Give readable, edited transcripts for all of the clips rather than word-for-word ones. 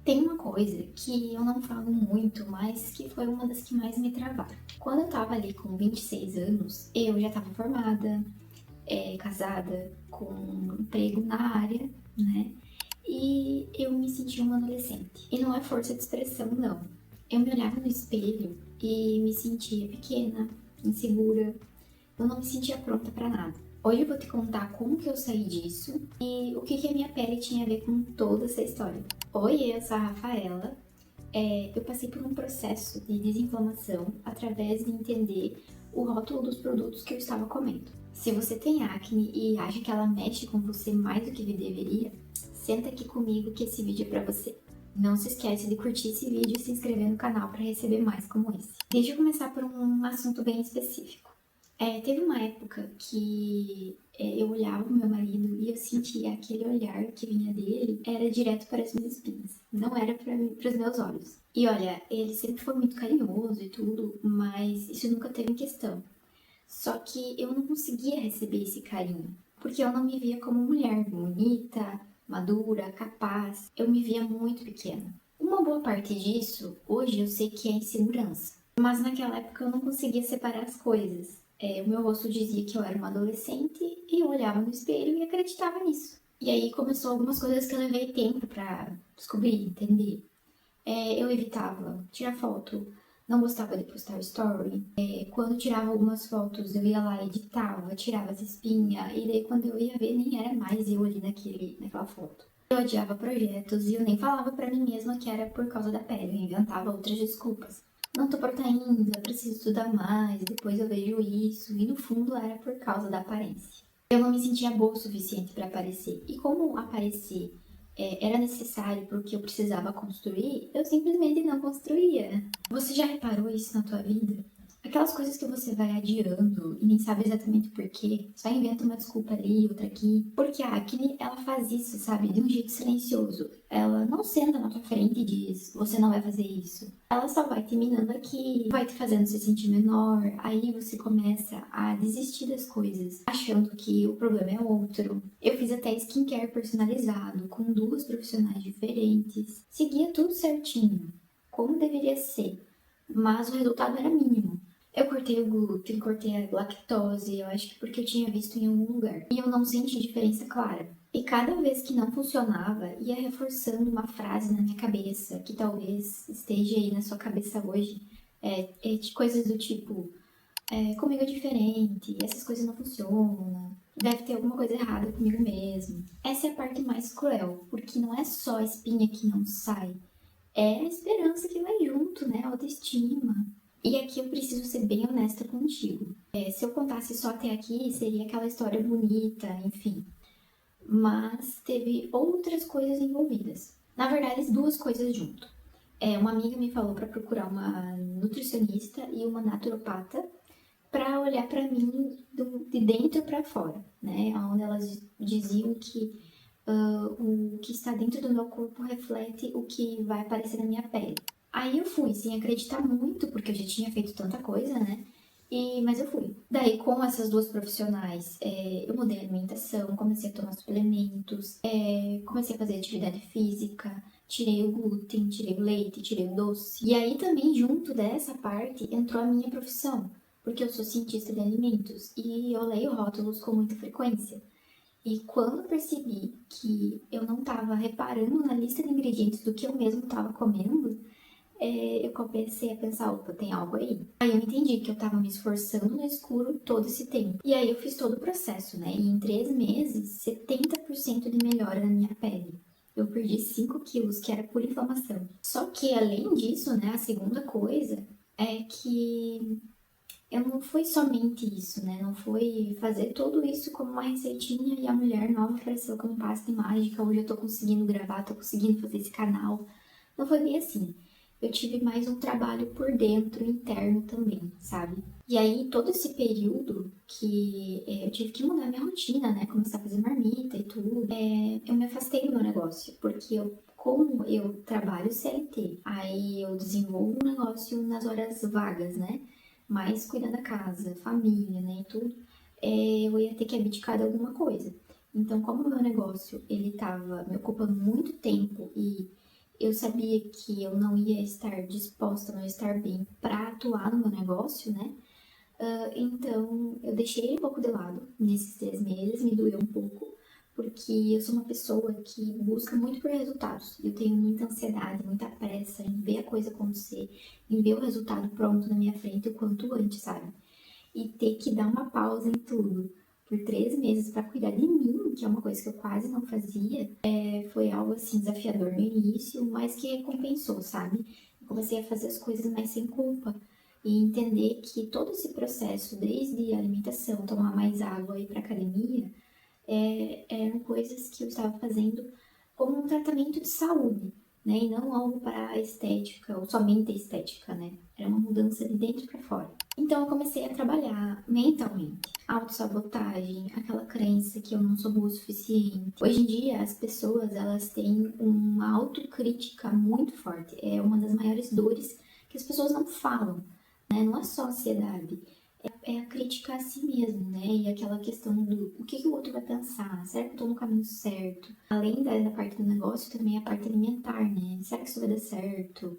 Tem uma coisa que eu não falo muito, mas que foi uma das que mais me travaram. Quando eu tava ali com 26 anos, eu já tava formada, casada, com um emprego na área, né? E eu me sentia uma adolescente. E não é força de expressão, não. Eu me olhava no espelho e me sentia pequena, insegura. Eu não me sentia pronta pra nada. Hoje eu vou te contar como que eu saí disso e o que que a minha pele tinha a ver com toda essa história. Oi, eu sou a Rafaela. Eu passei por um processo de desinflamação através de entender o rótulo dos produtos que eu estava comendo. Se você tem acne e acha que ela mexe com você mais do que deveria, senta aqui comigo que esse vídeo é pra você. Não se esquece de curtir esse vídeo e se inscrever no canal para receber mais como esse. Deixa eu começar por um assunto bem específico. Teve uma época que eu olhava o meu marido e eu sentia aquele olhar que vinha dele era direto para as minhas espinhas, não era para os meus olhos. E olha, ele sempre foi muito carinhoso e tudo, mas isso nunca teve em questão. Só que eu não conseguia receber esse carinho, porque eu não me via como mulher bonita, madura, capaz. Eu me via muito pequena. Uma boa parte disso, hoje eu sei que é insegurança. Mas naquela época eu não conseguia separar as coisas. O meu rosto dizia que eu era uma adolescente e eu olhava no espelho e acreditava nisso. E aí começou algumas coisas que eu levei tempo pra descobrir, entender. Eu evitava tirar foto, não gostava de postar story. Quando tirava algumas fotos, eu ia lá, editava, tirava as espinhas, e daí quando eu ia ver, nem era mais eu ali naquela foto. Eu adiava projetos e eu nem falava pra mim mesma que era por causa da pele, eu inventava outras desculpas. Não tô pronta ainda, preciso estudar mais, depois eu vejo isso, e no fundo era por causa da aparência. Eu não me sentia boa o suficiente para aparecer, e como aparecer era necessário porque eu precisava construir, eu simplesmente não construía. Você já reparou isso na tua vida? Aquelas coisas que você vai adiando e nem sabe exatamente por quê, só inventa uma desculpa ali, outra aqui. Porque a acne, ela faz isso, sabe, de um jeito silencioso. Ela não senta na tua frente e diz, você não vai fazer isso. Ela só vai te minando aqui, vai te fazendo se sentir menor, aí você começa a desistir das coisas, achando que o problema é outro. Eu fiz até skincare personalizado, com duas profissionais diferentes. Seguia tudo certinho, como deveria ser, mas o resultado era mínimo. Eu cortei o glúten, cortei a lactose, eu acho que porque eu tinha visto em algum lugar. E eu não senti diferença clara. E cada vez que não funcionava, ia reforçando uma frase na minha cabeça, que talvez esteja aí na sua cabeça hoje, de coisas do tipo, comigo é diferente, essas coisas não funcionam, deve ter alguma coisa errada comigo mesmo. Essa é a parte mais cruel, porque não é só a espinha que não sai, é a esperança que vai junto, né? A autoestima. E aqui eu preciso ser bem honesta contigo. Se eu contasse só até aqui, seria aquela história bonita, enfim. Mas teve outras coisas envolvidas. Na verdade, duas coisas junto. Uma amiga me falou para procurar uma nutricionista e uma naturopata para olhar para mim de dentro para fora, né? Onde elas diziam que o que está dentro do meu corpo reflete o que vai aparecer na minha pele. Aí eu fui, sem acreditar muito, porque eu já tinha feito tanta coisa, né? Mas eu fui. Daí, com essas duas profissionais, eu mudei a alimentação, comecei a tomar suplementos, comecei a fazer atividade física, tirei o glúten, tirei o leite, tirei o doce. E aí também, junto dessa parte, entrou a minha profissão, porque eu sou cientista de alimentos e eu leio rótulos com muita frequência. E quando eu percebi que eu não estava reparando na lista de ingredientes do que eu mesmo estava comendo, eu comecei a pensar, opa, tem algo aí. Aí eu entendi que eu estava me esforçando no escuro todo esse tempo. E aí eu fiz todo o processo, né? E em 3 meses, 70% de melhora na minha pele. Eu perdi 5 quilos, que era por inflamação. Só que além disso, né, a segunda coisa é que eu não foi somente isso, né? Não foi fazer tudo isso como uma receitinha e a mulher nova apareceu com um passe de mágica. Hoje eu tô conseguindo gravar, tô conseguindo fazer esse canal. Não foi bem assim. Eu tive mais um trabalho por dentro, interno também, sabe? E aí, todo esse período que eu tive que mudar minha rotina, né? Começar a fazer marmita e tudo, eu me afastei do meu negócio, porque como eu trabalho CLT, aí eu desenvolvo um negócio nas horas vagas, né? Mas cuidando da casa, família, né, e tudo, eu ia ter que abdicar de alguma coisa. Então, como o meu negócio, ele tava me ocupando muito tempo e eu sabia que eu não ia estar disposta, não ia estar bem para atuar no meu negócio, né? Então, eu deixei ele um pouco de lado nesses 3 meses, me doeu um pouco, porque eu sou uma pessoa que busca muito por resultados. Eu tenho muita ansiedade, muita pressa em ver a coisa acontecer, em ver o resultado pronto na minha frente o quanto antes, sabe? E ter que dar uma pausa em tudo por 3 meses para cuidar de mim, que é uma coisa que eu quase não fazia, foi algo assim desafiador no início, mas que recompensou, sabe? Eu comecei a fazer as coisas mais sem culpa e entender que todo esse processo, desde a alimentação, tomar mais água e ir para academia, eram coisas que eu estava fazendo como um tratamento de saúde, né? E não algo para a estética, ou somente a estética, né? Era uma mudança de dentro para fora. Então eu comecei a trabalhar mentalmente. Autossabotagem, aquela crença que eu não sou boa o suficiente. Hoje em dia as pessoas elas têm uma autocrítica muito forte. É uma das maiores dores que as pessoas não falam, né? Não é só ansiedade, é a crítica a si mesmo, né? E aquela questão do o que, que o outro vai pensar? Será que eu tô no caminho certo? Além da parte do negócio, também a parte alimentar, né? Será que isso vai dar certo?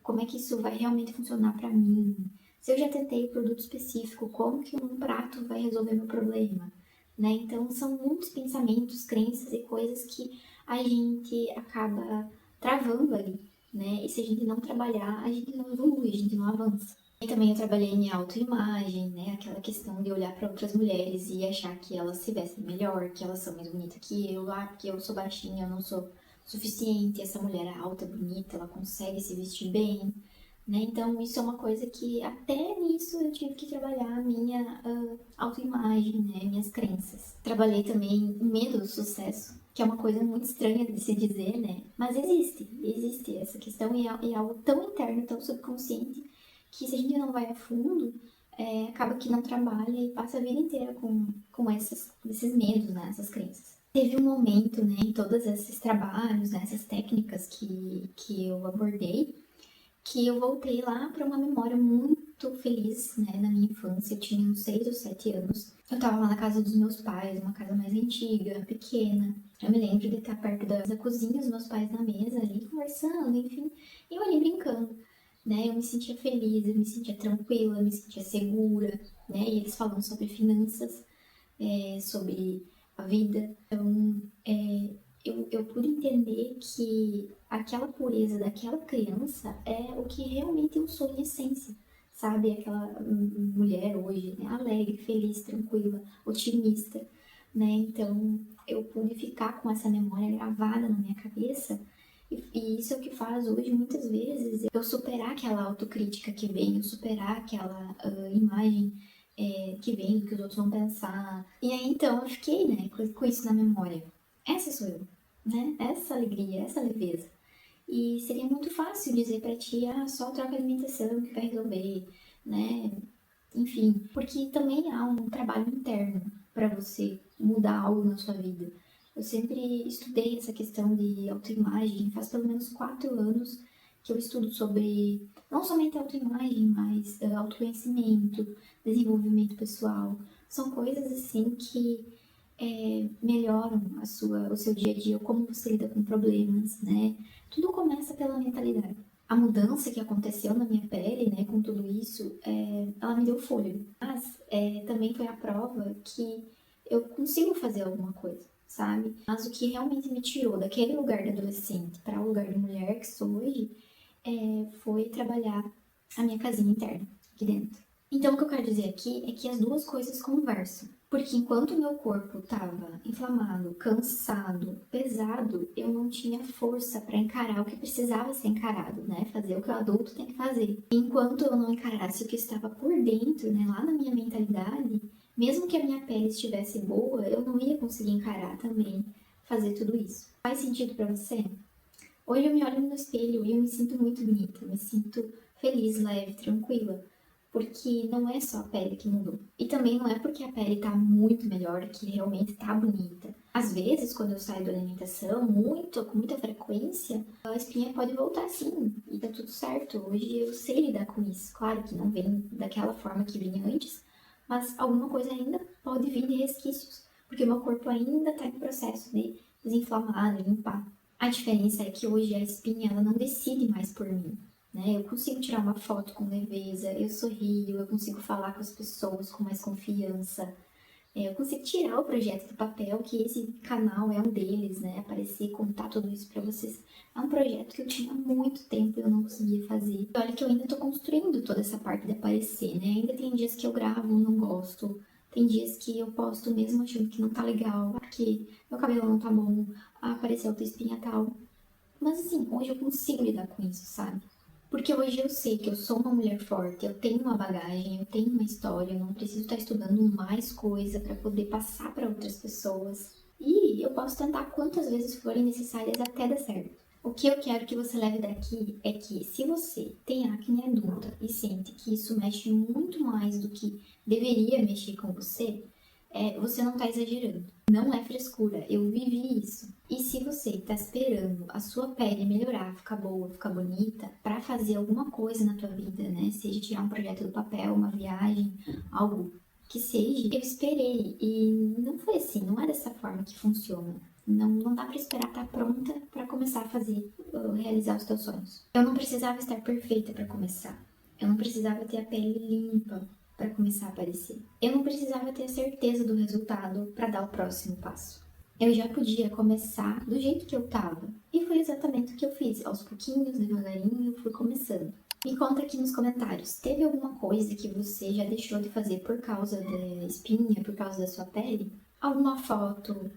Como é que isso vai realmente funcionar para mim? Se eu já tentei produto específico, como que um prato vai resolver meu problema? Né? Então, são muitos pensamentos, crenças e coisas que a gente acaba travando ali, né? E se a gente não trabalhar, a gente não evolui, a gente não avança. E também eu trabalhei em autoimagem, né? Aquela questão de olhar para outras mulheres e achar que elas se vestem melhor, que elas são mais bonitas que eu, porque eu sou baixinha, eu não sou suficiente, essa mulher é alta, bonita, ela consegue se vestir bem, né? Então isso é uma coisa que até nisso eu tive que trabalhar a minha autoimagem, né? Minhas crenças. Trabalhei também o medo do sucesso, que é uma coisa muito estranha de se dizer, né? Mas existe essa questão e é algo tão interno, tão subconsciente que se a gente não vai a fundo, acaba que não trabalha e passa a vida inteira com esses medos, né, essas crenças. Teve um momento, né, em todos esses trabalhos, né, essas técnicas que eu abordei, que eu voltei lá para uma memória muito feliz, né, na minha infância. Eu tinha uns 6 ou 7 anos. Eu tava lá na casa dos meus pais, uma casa mais antiga, pequena. Eu me lembro de estar perto da cozinha, os meus pais na mesa ali, conversando, enfim. E eu ali brincando, né? Eu me sentia feliz, eu me sentia tranquila, eu me sentia segura, né? E eles falando sobre finanças, sobre a vida. Então, eu pude entender que aquela pureza daquela criança é o que realmente eu sou em essência, sabe? Aquela mulher hoje, né? Alegre, feliz, tranquila, otimista, né? Então, eu pude ficar com essa memória gravada na minha cabeça e isso é o que faz hoje, muitas vezes, eu superar aquela autocrítica que vem, eu superar aquela imagem que vem do que os outros vão pensar. E aí, então, eu fiquei, né, com isso na memória. Essa sou eu, né? Essa alegria, essa leveza. E seria muito fácil dizer pra ti, só troca a alimentação que vai resolver, né? Enfim, porque também há um trabalho interno para você mudar algo na sua vida. Eu sempre estudei essa questão de autoimagem, faz pelo menos 4 anos que eu estudo sobre não somente autoimagem, mas autoconhecimento, desenvolvimento pessoal. São coisas assim que melhoram o seu dia a dia, como você lida com problemas, né? Tudo começa pela mentalidade. A mudança que aconteceu na minha pele, né, com tudo isso, ela me deu fôlego. Mas também foi a prova que eu consigo fazer alguma coisa, sabe? Mas o que realmente me tirou daquele lugar de adolescente para o lugar de mulher que sou hoje, foi trabalhar a minha casinha interna aqui dentro. Então, o que eu quero dizer aqui é que as duas coisas conversam. Porque enquanto o meu corpo estava inflamado, cansado, pesado, eu não tinha força para encarar o que precisava ser encarado, né? Fazer o que o adulto tem que fazer. Enquanto eu não encarasse o que estava por dentro, né, lá na minha mentalidade, mesmo que a minha pele estivesse boa, eu não ia conseguir encarar também fazer tudo isso. Faz sentido para você? Hoje eu me olho no espelho e eu me sinto muito bonita, me sinto feliz, leve, tranquila, porque não é só a pele que mudou. E também não é porque a pele tá muito melhor que realmente tá bonita. Às vezes, quando eu saio da alimentação, com muita frequência, a espinha pode voltar sim, e tá tudo certo. Hoje eu sei lidar com isso. Claro que não vem daquela forma que vinha antes, mas alguma coisa ainda pode vir de resquícios, porque o meu corpo ainda tá em processo de desinflamar, de limpar. A diferença é que hoje a espinha ela não decide mais por mim, né? Eu consigo tirar uma foto com leveza, eu sorrio, eu consigo falar com as pessoas com mais confiança. Eu consigo tirar o projeto do papel, que esse canal é um deles, né? Aparecer, contar tudo isso pra vocês. É um projeto que eu tinha há muito tempo e eu não conseguia fazer. E olha que eu ainda tô construindo toda essa parte de aparecer, né? Ainda tem dias que eu gravo, não gosto. Tem dias que eu posto mesmo achando que não tá legal, que meu cabelo não tá bom, apareceu outra espinha tal. Mas assim, hoje eu consigo lidar com isso, sabe? Porque hoje eu sei que eu sou uma mulher forte, eu tenho uma bagagem, eu tenho uma história, eu não preciso estar estudando mais coisa para poder passar para outras pessoas. E eu posso tentar quantas vezes forem necessárias até dar certo. O que eu quero que você leve daqui é que, se você tem acne adulta e sente que isso mexe muito mais do que deveria mexer com você, você não está exagerando. Não é frescura, eu vivi isso. E se você está esperando a sua pele melhorar, ficar boa, ficar bonita, para fazer alguma coisa na tua vida, né? Seja tirar um projeto do papel, uma viagem, algo que seja, eu esperei e não foi assim, não é dessa forma que funciona. Não dá para esperar estar pronta para começar a fazer, realizar os teus sonhos. Eu não precisava estar perfeita para começar. Eu não precisava ter a pele limpa para começar a aparecer. Eu não precisava ter a certeza do resultado para dar o próximo passo. Eu já podia começar do jeito que eu tava. E foi exatamente o que eu fiz. Aos pouquinhos, devagarinho, eu fui começando. Me conta aqui nos comentários, teve alguma coisa que você já deixou de fazer por causa da espinha, por causa da sua pele? Alguma foto,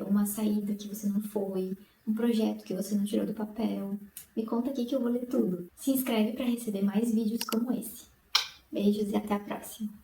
uma saída que você não foi, um projeto que você não tirou do papel? Me conta aqui que eu vou ler tudo. Se inscreve para receber mais vídeos como esse. Beijos e até a próxima!